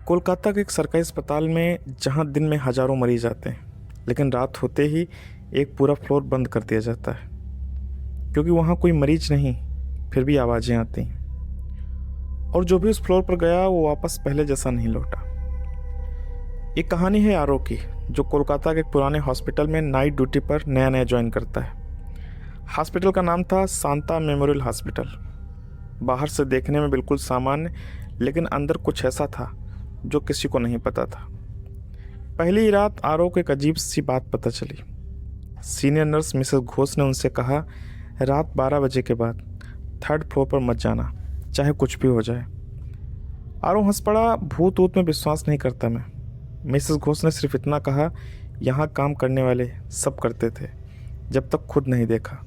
कोलकाता के एक सरकारी अस्पताल में जहां दिन में हजारों मरीज आते हैं, लेकिन रात होते ही एक पूरा फ्लोर बंद कर दिया जाता है क्योंकि वहां कोई मरीज नहीं, फिर भी आवाज़ें आती हैं। और जो भी उस फ्लोर पर गया वो वापस पहले जैसा नहीं लौटा। एक कहानी है आरओ की, जो कोलकाता के एक पुराने हॉस्पिटल में नाइट ड्यूटी पर नया नया ज्वाइन करता है। हॉस्पिटल का नाम था सांता मेमोरियल हॉस्पिटल। बाहर से देखने में बिल्कुल सामान्य, लेकिन अंदर कुछ ऐसा था जो किसी को नहीं पता था। पहली ही रात आरओ को एक अजीब सी बात पता चली। सीनियर नर्स मिसेस घोष ने उनसे कहा, रात 12 बजे के बाद 3rd फ्लोर पर मत जाना, चाहे कुछ भी हो जाए। आरओ हंस पड़ा। भूत ऊत में विश्वास नहीं करता मैं। मिसेस घोष ने सिर्फ इतना कहा, यहाँ काम करने वाले सब करते थे जब तक खुद नहीं देखा।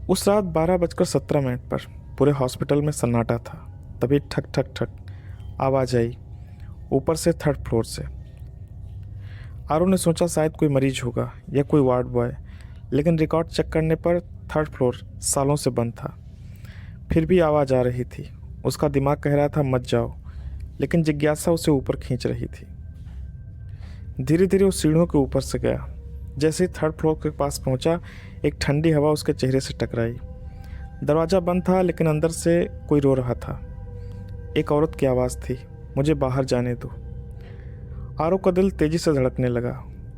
उस रात 12:17 पर पूरे हॉस्पिटल में सन्नाटा था। तभी ठक ठक ठक आवाज़ आई ऊपर से 3rd फ्लोर से। आरओ ने सोचा शायद कोई मरीज होगा या कोई वार्ड बॉय, लेकिन रिकॉर्ड चेक करने पर 3rd फ्लोर सालों से बंद था। फिर भी आवाज़ आ रही थी। उसका दिमाग कह रहा था मत जाओ, लेकिन जिज्ञासा उसे ऊपर खींच रही थी। धीरे धीरे वो सीढ़ियों के ऊपर से गया। जैसे ही 3rd फ्लोर के पास पहुंचा, एक ठंडी हवा उसके चेहरे से टकराई। दरवाज़ा बंद था, लेकिन अंदर से कोई रो रहा था। एक औरत की आवाज़ थी, मुझे बाहर जाने दो। आरओ का दिल तेज़ी से धड़कने लगा।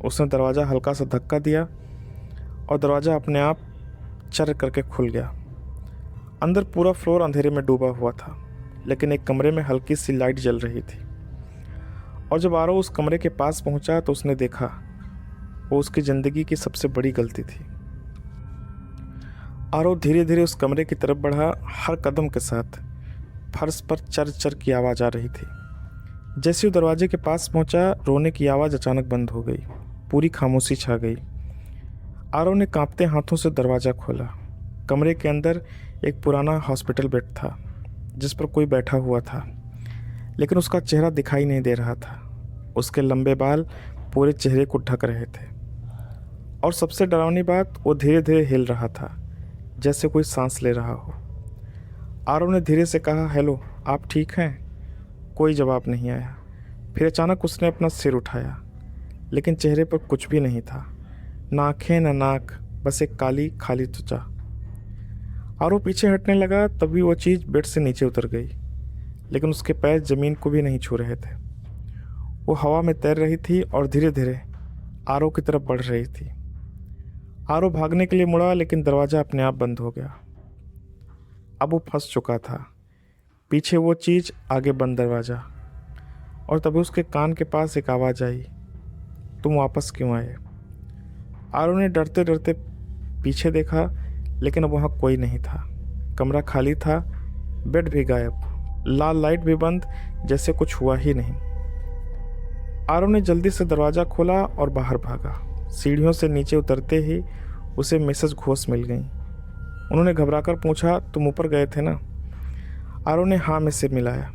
उसने दरवाज़ा हल्का सा धक्का दिया और दरवाज़ा अपने आप चर करके खुल गया। अंदर पूरा फ्लोर अंधेरे में डूबा हुआ था, लेकिन एक कमरे में हल्की सी लाइट जल रही थी। और जब आरओ उस कमरे के पास पहुंचा तो उसने देखा वो उसकी ज़िंदगी की सबसे बड़ी गलती थी। आरओ धीरे धीरे उस कमरे की तरफ बढ़ा। हर कदम के साथ फर्श पर चर चर की आवाज़ आ रही थी। जैसे वो दरवाजे के पास पहुंचा, रोने की आवाज़ अचानक बंद हो गई। पूरी खामोशी छा गई। आरओ ने कांपते हाथों से दरवाज़ा खोला। कमरे के अंदर एक पुराना हॉस्पिटल बेड था जिस पर कोई बैठा हुआ था, लेकिन उसका चेहरा दिखाई नहीं दे रहा था। उसके लंबे बाल पूरे चेहरे को ढक रहे थे। और सबसे डरावनी बात, वो धीरे धीरे हिल रहा था, जैसे कोई सांस ले रहा हो। आरओ ने धीरे से कहा, हेलो, आप ठीक हैं? कोई जवाब नहीं आया। फिर अचानक उसने अपना सिर उठाया, लेकिन चेहरे पर कुछ भी नहीं था, ना आँखें ना नाक, बस एक काली खाली त्वचा। आरओ पीछे हटने लगा, तभी वो चीज़ बेड से नीचे उतर गई, लेकिन उसके पैर ज़मीन को भी नहीं छू रहे थे। वो हवा में तैर रही थी और धीरे धीरे आरओ की तरफ बढ़ रही थी। आरओ भागने के लिए मुड़ा, लेकिन दरवाज़ा अपने आप बंद हो गया। अब वो फंस चुका था। पीछे वो चीज़, आगे बंद दरवाज़ा। और तभी उसके कान के पास एक आवाज़ आई, तुम वापस क्यों आए? आरओ ने डरते डरते पीछे देखा, लेकिन अब वहाँ कोई नहीं था। कमरा खाली था, बेड भी गायब, लाल लाइट भी बंद, जैसे कुछ हुआ ही नहीं। आरओ ने जल्दी से दरवाज़ा खोला और बाहर भागा। सीढ़ियों से नीचे उतरते ही उसे मिसेस घोष मिल गई। उन्होंने घबराकर पूछा, तुम ऊपर गए थे ना? आरओ ने हाँ में सिर मिलाया।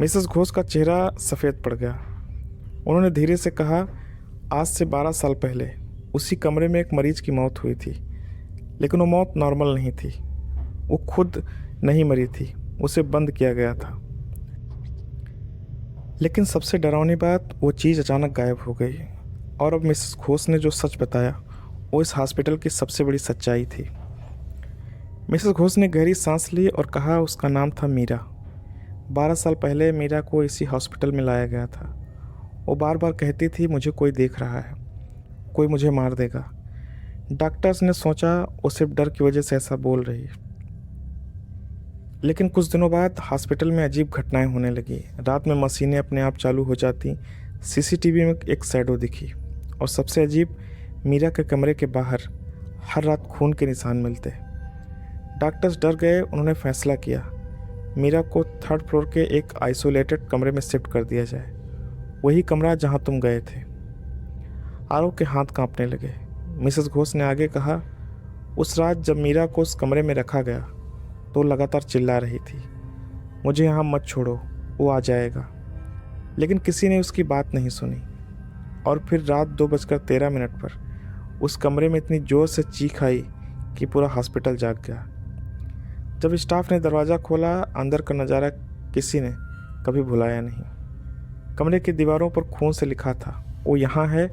मिसेस घोष का चेहरा सफ़ेद पड़ गया। उन्होंने धीरे से कहा, आज से 12 साल पहले उसी कमरे में एक मरीज की मौत हुई थी, लेकिन वो मौत नॉर्मल नहीं थी। वो खुद नहीं मरी थी, उसे बंद किया गया था। लेकिन सबसे डरावनी बात, वो चीज़ अचानक गायब हो गई। और अब मिसेस घोष ने जो सच बताया वो इस हॉस्पिटल की सबसे बड़ी सच्चाई थी। मिसेस घोष ने गहरी सांस ली और कहा, उसका नाम था मीरा। 12 साल पहले मीरा को इसी हॉस्पिटल में लाया गया था। वो बार बार कहती थी, मुझे कोई देख रहा है, कोई मुझे मार देगा। डॉक्टर्स ने सोचा वो सिर्फ डर की वजह से ऐसा बोल रही है। लेकिन कुछ दिनों बाद हॉस्पिटल में अजीब घटनाएं होने लगी। रात में मशीनें अपने आप चालू हो जाती। सीसीटीवी में एक शैडो दिखी। और सबसे अजीब, मीरा के कमरे के बाहर हर रात खून के निशान मिलते। डॉक्टर्स डर गए। उन्होंने फैसला किया, मीरा को 3rd फ्लोर के एक आइसोलेटेड कमरे में शिफ्ट कर दिया जाए, वही कमरा जहां तुम गए थे। आरओ के हाथ कांपने लगे। मिसेस घोष ने आगे कहा, उस रात जब मीरा को उस कमरे में रखा गया तो लगातार चिल्ला रही थी, मुझे यहाँ मत छोड़ो, वो आ जाएगा। लेकिन किसी ने उसकी बात नहीं सुनी। और फिर रात 2:13 पर उस कमरे में इतनी ज़ोर से चीख आई कि पूरा हॉस्पिटल जाग गया। जब स्टाफ ने दरवाज़ा खोला, अंदर का नज़ारा किसी ने कभी भुलाया नहीं। कमरे की दीवारों पर खून से लिखा था, वो यहाँ है,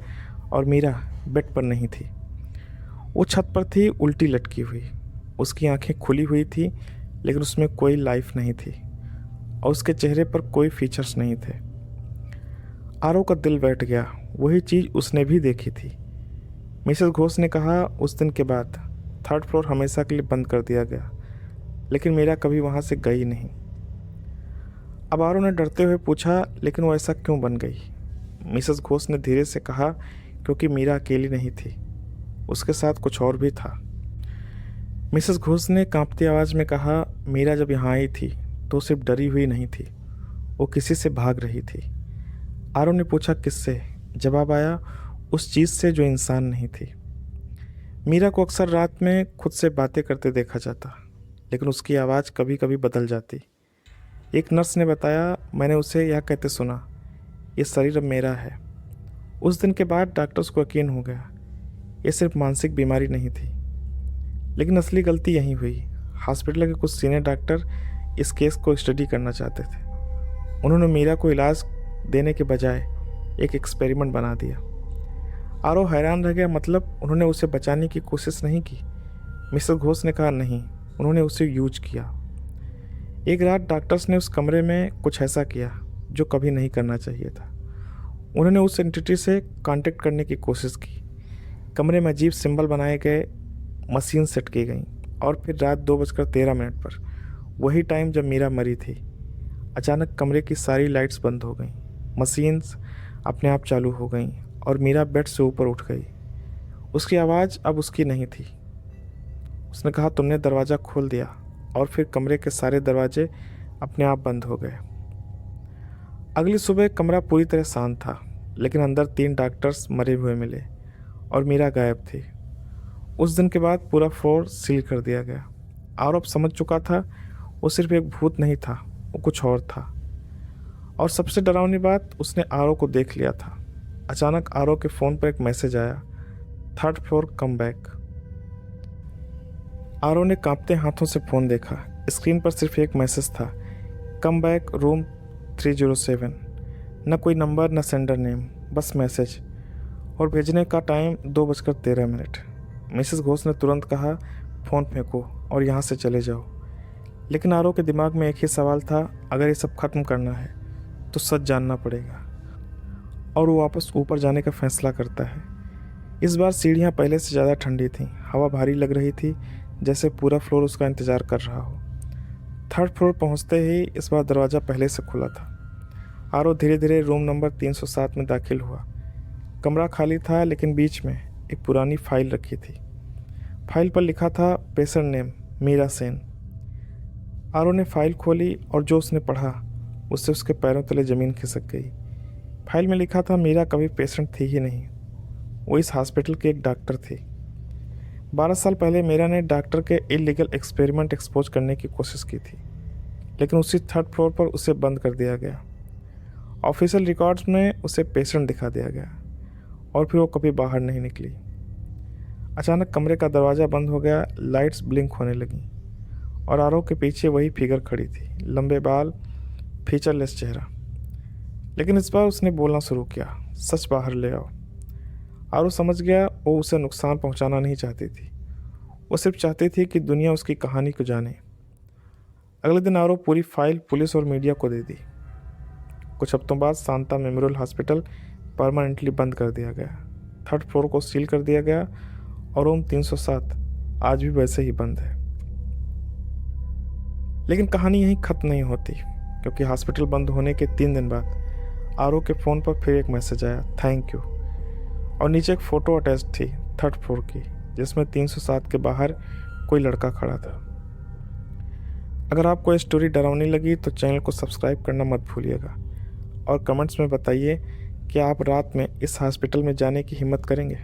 और मीरा बेड पर नहीं थी। वो छत पर थी, उल्टी लटकी हुई। उसकी आंखें खुली हुई थी, लेकिन उसमें कोई लाइफ नहीं थी और उसके चेहरे पर कोई फीचर्स नहीं थे। आरव का दिल बैठ गया। वही चीज़ उसने भी देखी थी। मिसेस घोष ने कहा, उस दिन के बाद 3rd फ्लोर हमेशा के लिए बंद कर दिया गया, लेकिन मीरा कभी वहाँ से गई नहीं। अब आरव ने डरते हुए पूछा, लेकिन वो ऐसा क्यों बन गई? मिसेस घोष ने धीरे से कहा, क्योंकि मीरा अकेली नहीं थी, उसके साथ कुछ और भी था। मिसेस घोष ने कांपती आवाज़ में कहा, मीरा जब यहाँ आई थी तो सिर्फ डरी हुई नहीं थी, वो किसी से भाग रही थी। आरव ने पूछा, किससे? जवाब आया, उस चीज़ से जो इंसान नहीं थी। मीरा को अक्सर रात में खुद से बातें करते देखा जाता, लेकिन उसकी आवाज़ कभी कभी बदल जाती। एक नर्स ने बताया, मैंने उसे यह कहते सुना, ये शरीर अब मेरा है। उस दिन के बाद डॉक्टर्स को यकीन हो गया, ये सिर्फ मानसिक बीमारी नहीं थी। लेकिन असली गलती यहीं हुई। हॉस्पिटल के कुछ सीनियर डॉक्टर इस केस को स्टडी करना चाहते थे। उन्होंने मीरा को इलाज देने के बजाय एक एक्सपेरिमेंट बना दिया। आरव हैरान रह गया, मतलब उन्होंने उसे बचाने की कोशिश नहीं की? मिसेस घोष ने कहा, नहीं, उन्होंने उसे यूज किया। एक रात डॉक्टर्स ने उस कमरे में कुछ ऐसा किया जो कभी नहीं करना चाहिए था। उन्होंने उस एंटिटी से कांटेक्ट करने की कोशिश की। कमरे में अजीब सिंबल बनाए गए, मशीन सेट की गई, और फिर रात 2:13 पर, वही टाइम जब मीरा मरी थी, अचानक कमरे की सारी लाइट्स बंद हो गईं, मशीन्स अपने आप चालू हो गईं और मीरा बेड से ऊपर उठ गई। उसकी आवाज़ अब उसकी नहीं थी। उसने कहा, तुमने दरवाज़ा खोल दिया, और फिर कमरे के सारे दरवाजे अपने आप बंद हो गए। अगली सुबह कमरा पूरी तरह शांत था, लेकिन अंदर 3 डॉक्टर्स मरे हुए मिले और मीरा गायब थी। उस दिन के बाद पूरा फ्लोर सील कर दिया गया। आरव समझ चुका था वो सिर्फ एक भूत नहीं था, वो कुछ और था। और सबसे डरावनी बात, उसने आरव को देख लिया था। अचानक आरव के फ़ोन पर एक मैसेज आया, 3rd floor come back. Aarav ने कांपते हाथों से फ़ोन देखा। स्क्रीन पर सिर्फ एक मैसेज था, कम बैक रूम 307। न कोई नंबर, न सेंडर नेम, बस मैसेज, और भेजने का टाइम 2:13। मिसेस घोष ने तुरंत कहा, फ़ोन फेंको और यहाँ से चले जाओ। लेकिन आरव के दिमाग में एक ही सवाल था, अगर ये सब खत्म करना है तो सच जानना पड़ेगा। और वो वापस ऊपर जाने का फैसला करता है। इस बार सीढ़ियाँ पहले से ज़्यादा ठंडी थीं, हवा भारी लग रही थी, जैसे पूरा फ्लोर उसका इंतज़ार कर रहा हो। 3rd फ्लोर पहुँचते ही इस बार दरवाज़ा पहले से खुला था। आरव धीरे धीरे रूम नंबर 307 में दाखिल हुआ। कमरा खाली था, लेकिन बीच में एक पुरानी फाइल रखी थी। फाइल पर लिखा था, पेशेंट नेम मीरा सेन। आरव ने फाइल खोली और जो उसने पढ़ा, उससे उसके पैरों तले ज़मीन खिसक गई। फाइल में लिखा था, मीरा कभी पेशेंट थी ही नहीं, वो इस हॉस्पिटल की एक डॉक्टर थी। 12 साल पहले मीरा ने डॉक्टर के इलीगल एक्सपेरिमेंट एक्सपोज करने की कोशिश की थी, लेकिन उसी 3rd फ्लोर पर उसे बंद कर दिया गया। ऑफिशियल रिकॉर्ड्स में उसे पेशेंट दिखा दिया गया और फिर वो कभी बाहर नहीं निकली। अचानक कमरे का दरवाज़ा बंद हो गया, लाइट्स ब्लिंक होने लगीं और आरव के पीछे वही फिगर खड़ी थी, लंबे बाल, फीचरलेस चेहरा। लेकिन इस बार उसने बोलना शुरू किया, सच बाहर ले आओ। आरव समझ गया वो उसे नुकसान पहुंचाना नहीं चाहती थी, वो सिर्फ चाहती थी कि दुनिया उसकी कहानी को जाने। अगले दिन आरव पूरी फाइल पुलिस और मीडिया को दे दी। कुछ हफ्तों बाद शांता मेमोरियल हॉस्पिटल परमानेंटली बंद कर दिया गया। 3rd फ्लोर को सील कर दिया गया और रूम 307 आज भी वैसे ही बंद है। लेकिन कहानी यहीं खत्म नहीं होती, क्योंकि हॉस्पिटल बंद होने के 3 दिन बाद आरव के फ़ोन पर फिर एक मैसेज आया, थैंक यू, और नीचे एक फ़ोटो अटैच थी 3rd फ्लोर की, जिसमें 307 के बाहर कोई लड़का खड़ा था। अगर आपको ये स्टोरी डरावनी लगी तो चैनल को सब्सक्राइब करना मत भूलिएगा और कमेंट्स में बताइए कि आप रात में इस हॉस्पिटल में जाने की हिम्मत करेंगे।